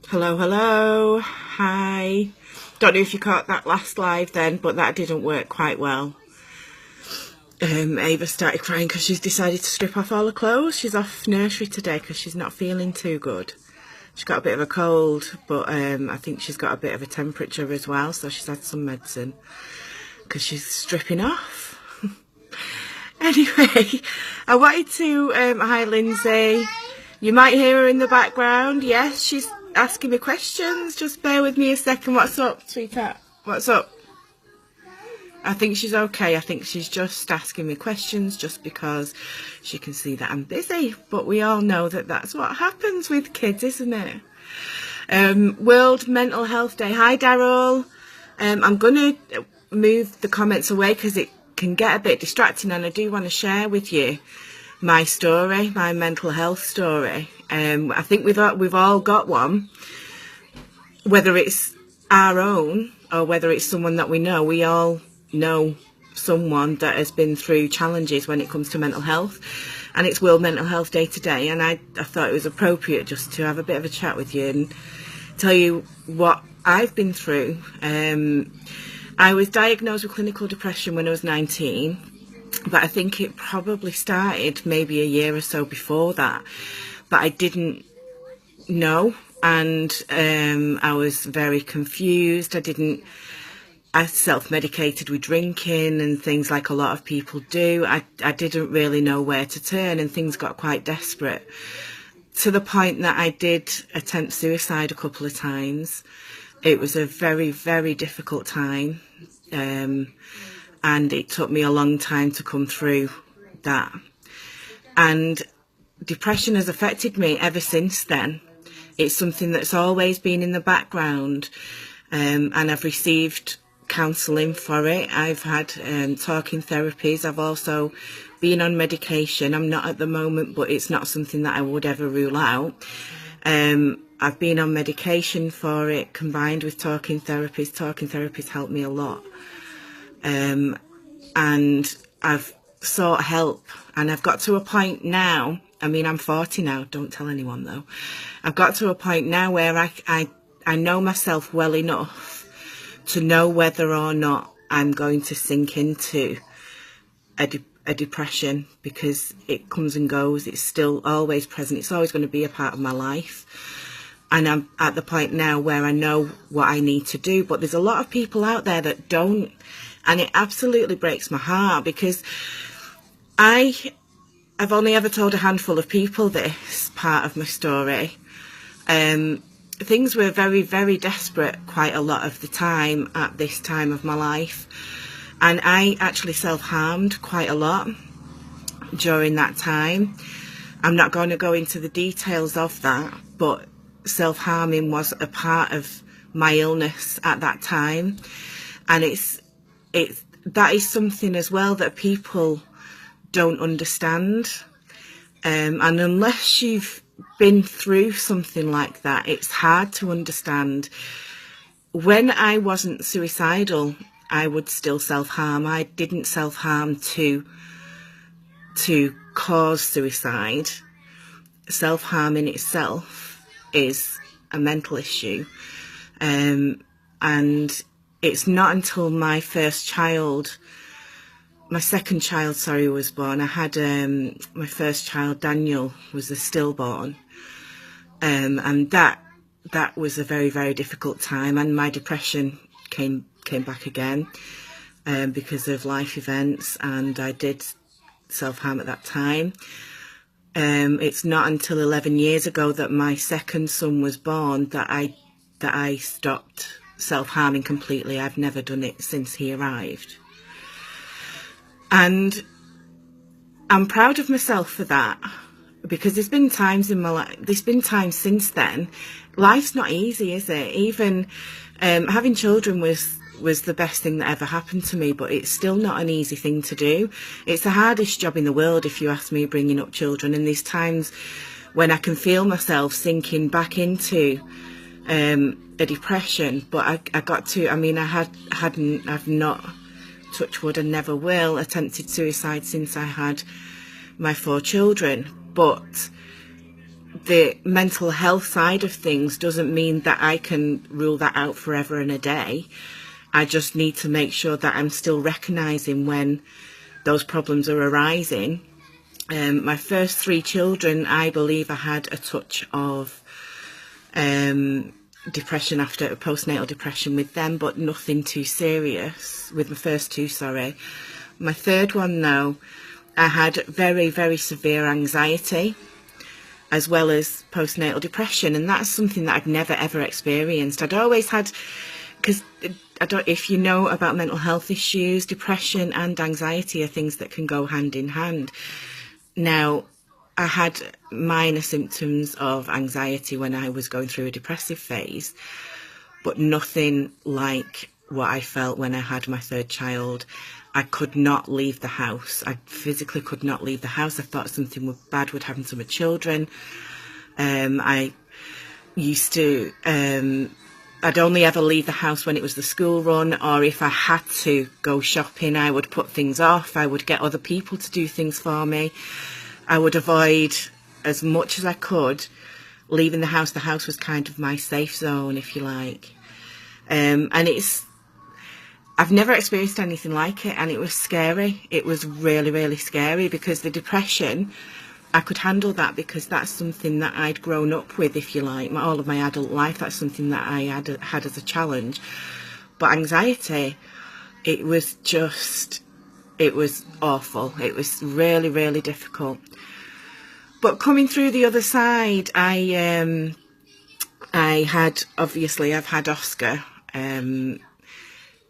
Hello, hello, hi. Don't know if you caught that last live then, but that didn't work quite well. Ava started crying because she's decided to strip off all her clothes. She's off nursery today because she's not feeling too good. She's got a bit of a cold, but I think she's got a bit of a temperature as well, so she's had some medicine because she's stripping off. Anyway, I wanted to, hi Lindsay. You might hear her in the background. Yes, she's asking me questions. Just bear with me a second. What's up, sweetheart? What's up? I think she's okay. I think she's just asking me questions just because she can see that I'm busy. But we all know that that's what happens with kids, isn't it? World Mental Health Day. Hi, Daryl. I'm going to move the comments away because it can get a bit distracting, and I do want to share with you my story, my mental health story. I think we've all got one, whether it's our own or whether it's someone that we know. We all know someone that has been through challenges when it comes to mental health, and it's World Mental Health Day today, and I thought it was appropriate just to have a bit of a chat with you and tell you what I've been through. I was diagnosed with clinical depression when I was 19, but I think it probably started maybe a year or so before that, but I didn't know, and I was very confused. I self-medicated with drinking and things like a lot of people do. I didn't really know where to turn, and things got quite desperate to the point that I did attempt suicide a couple of times. It was a very, very difficult time, and it took me a long time to come through that. And depression has affected me ever since then. It's something that's always been in the background, and I've received counselling for it. I've had talking therapies. I've also been on medication. I'm not at the moment, but it's not something that I would ever rule out. I've been on medication for it combined with talking therapies. Talking therapies helped me a lot. And I've sought help, and I've got to a point now, I mean, I'm 40 now, don't tell anyone though. I've got to a point now where I know myself well enough to know whether or not I'm going to sink into a depression, because it comes and goes. It's still always present. It's always going to be a part of my life. And I'm at the point now where I know what I need to do. But there's a lot of people out there that don't. And it absolutely breaks my heart, because I've only ever told a handful of people this part of my story. Things were very, very desperate quite a lot of the time at this time of my life. And I actually self-harmed quite a lot during that time. I'm not going to go into the details of that, but self-harming was a part of my illness at that time. And that is something as well that people don't understand. And unless you've been through something like that, it's hard to understand. When I wasn't suicidal, I would still self-harm. I didn't self-harm to cause suicide. Self-harm in itself is a mental issue. And it's not until my second child, was born. I had my first child, Daniel, was a stillborn. And that was a very, very difficult time. And my depression came back again because of life events, and I did self-harm at that time. It's not until 11 years ago that my second son was born that I stopped self-harming completely. I've never done it since he arrived. And I'm proud of myself for that, because there's been times in my life, there's been times since then. Life's not easy, is it? Even having children was the best thing that ever happened to me, but it's still not an easy thing to do. It's the hardest job in the world, if you ask me, bringing up children. And there's times when I can feel myself sinking back into a depression, but I got to, I mean, I've not, touch wood, and never will, attempted suicide since I had my 4 children. But the mental health side of things doesn't mean that I can rule that out forever and a day. I just need to make sure that I'm still recognising when those problems are arising. My first 3 children, I believe I had a touch of depression after postnatal depression with them, but nothing too serious with my first 2, sorry. My third one though, I had very, very severe anxiety as well as postnatal depression, and that's something that I'd never ever experienced. I'd always had, because if you know about mental health issues, depression and anxiety are things that can go hand in hand. Now, I had minor symptoms of anxiety when I was going through a depressive phase, but nothing like what I felt when I had my 3rd child. I could not leave the house. I physically could not leave the house. I thought something bad would happen to my children. I used to, I'd only ever leave the house when it was the school run, or if I had to go shopping, I would put things off. I would get other people to do things for me. I would avoid, as much as I could, leaving the house. The house was kind of my safe zone, if you like. And I've never experienced anything like it, and it was scary. It was really, really scary, because the depression, I could handle that because that's something that I'd grown up with, if you like. All of my adult life, that's something that I had as a challenge. But anxiety, it was awful. It was really, really difficult. But coming through the other side, I've had Oscar.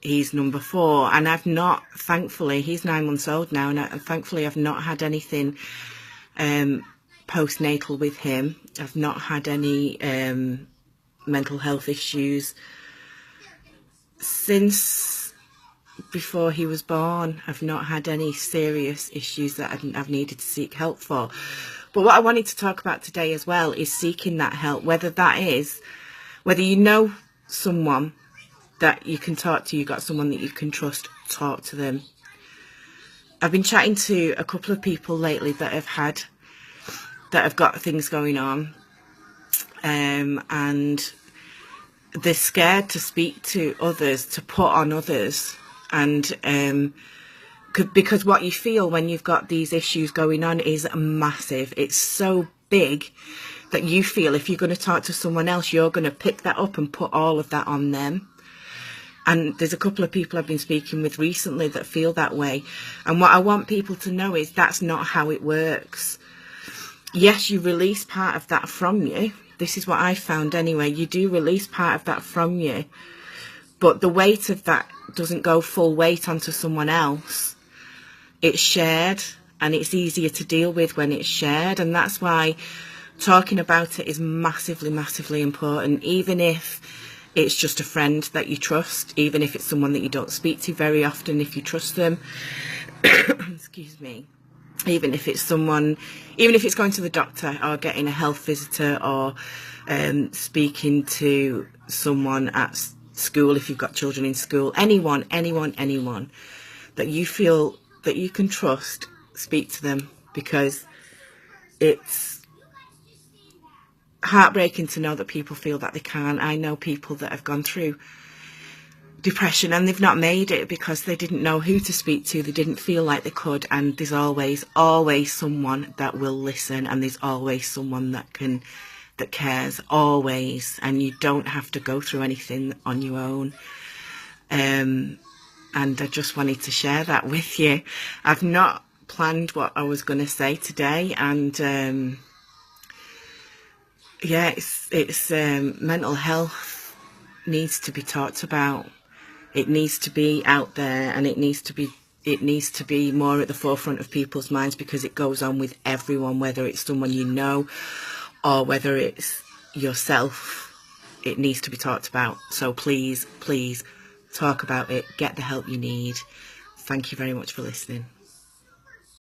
He's number 4, and I've not, thankfully, he's 9 months old now, and thankfully I've not had anything postnatal with him. I've not had any mental health issues since before he was born. I've not had any serious issues that I've needed to seek help for. But what I wanted to talk about today as well is seeking that help, whether you know someone that you can talk to, you got someone that you can trust, talk to them. I've been chatting to a couple of people lately that have got things going on, and they're scared to speak to others, to put on others, and because what you feel when you've got these issues going on is massive. It's so big that you feel if you're going to talk to someone else, you're going to pick that up and put all of that on them. And there's a couple of people I've been speaking with recently that feel that way. And what I want people to know is that's not how it works. Yes, you release part of that from you. This is what I found anyway. You do release part of that from you. But the weight of that doesn't go full weight onto someone else. It's shared, and it's easier to deal with when it's shared. And that's why talking about it is massively, massively important. Even if it's just a friend that you trust, even if it's someone that you don't speak to very often, if you trust them, excuse me, even if it's going to the doctor or getting a health visitor or speaking to someone at school, if you've got children in school, anyone that you feel that you can trust, speak to them, because it's heartbreaking to know that people feel that they can't. I know people that have gone through depression and they've not made it because they didn't know who to speak to, they didn't feel like they could, and there's always someone that will listen, and there's always someone that cares, always, and you don't have to go through anything on your own. And I just wanted to share that with you. I've not planned what I was going to say today, and yeah, it's mental health needs to be talked about. It needs to be out there, and it needs to be more at the forefront of people's minds, because it goes on with everyone, whether it's someone you know or whether it's yourself. It needs to be talked about. So please talk about it. Get the help you need. Thank you very much for listening.